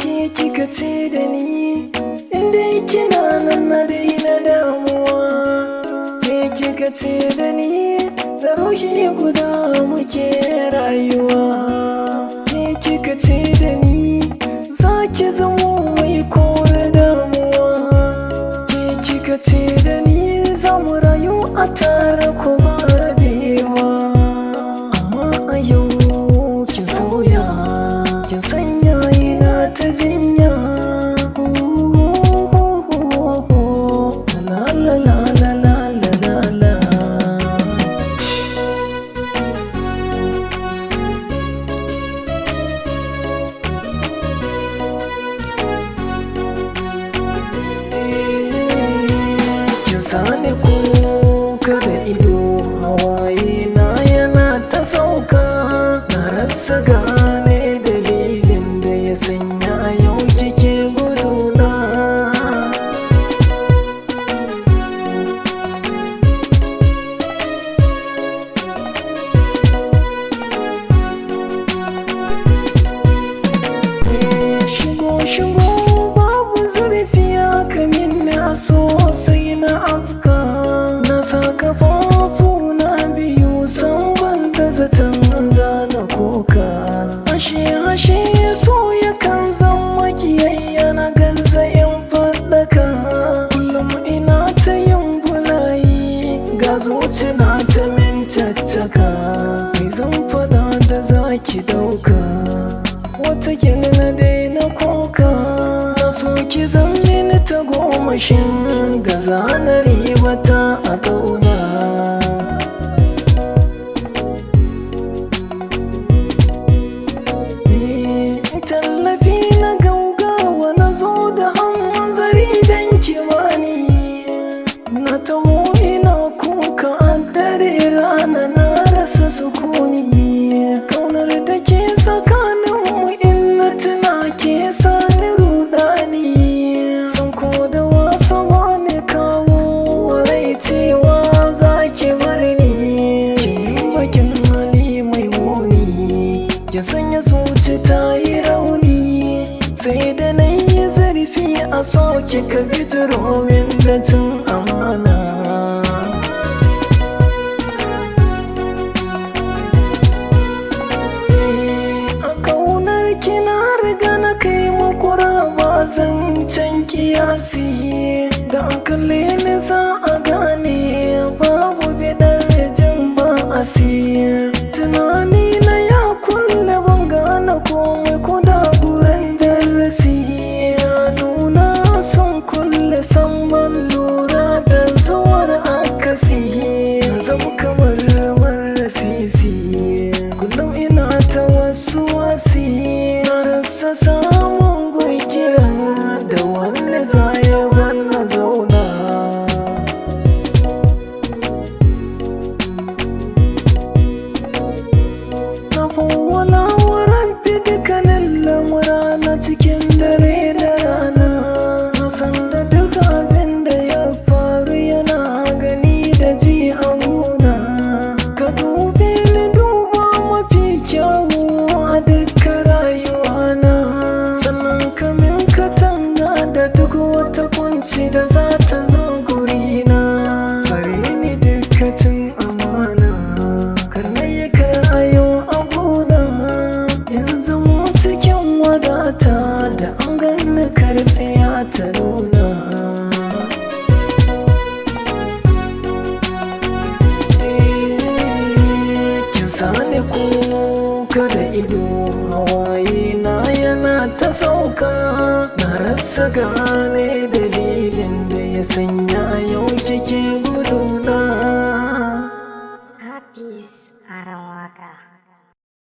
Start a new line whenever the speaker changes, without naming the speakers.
Ke kika ce da ni inda kina nan na daina damuwa. Ke kika ce da ni da ruhi guda muke rayuwa. Ke kika ce da ni za ki zamo mai kore damuwa. Ke kika ce da ni za mu rayu a tare ko ba rabewa. Amma a yau kin sauya, kin sanya ina ta jinya. La la la la la la la la. Kin sani kuka da ido, hawaye na yana ta sauka. Na rasa gane dalilin da ya sanya yau kike guduna. Shigo babu zurfi aka minni a sosai na afka. Na sa kafafu na biyu san banda zaton zana koka. Ashe so yakan zama kiyayya na gaza in faɗaka. Kullum ina ta yin bulayi ga zuci na ta min caccaka. Mai zan faɗa da zaki ɗauka, wata na daina koka. Na so ki zanne ni ta gomashin da zana ribata a ƙauna. Tallafi na gaugawa na zo da hanzari don ki bani. Na taho ina kuka a dare rana na rasa sukuni. Kaunar da ke tsakaninmu in na tuna ke sani rudani. San ko da wasa wani kawo warai cewa za ki bar ni. Kin bakin hali mai muni, kin sanya zuci ta yi rauni. Sai da na yi zurfi a soke ka bijiro min da cin amana. Kina riga na kai makura ba zancen kiyasi. Da an kalle ni za a gane babu bidar jin ba'asi. Tunani na ya kulle ban gane komai ko da guren darasi. Nuna son kulle san ban lura da zuwar akasi. Zama kamar mara sisi, kullum ina ta wasu wasi. Rasa samun gwaikira da wanda za ya bana zauna. Na fawwala wa rabbi dukkanin lamura na cikin dare da rana. Na san da duk abin da ya faru yana gani da ji a gona. Ka dube ni duba mafi kyawu a dukkan rayuwana. Sannan kamin katanga da duk wata kunci da za ta zo gurina. Tsare ni dukkacin amana, kar na yi karayo a gona. In zamo cikin wadata da an ganni kar tsaya ta nuna. Kin sani kuka da ido, hawaye na yana ta sauka. Na rasa gane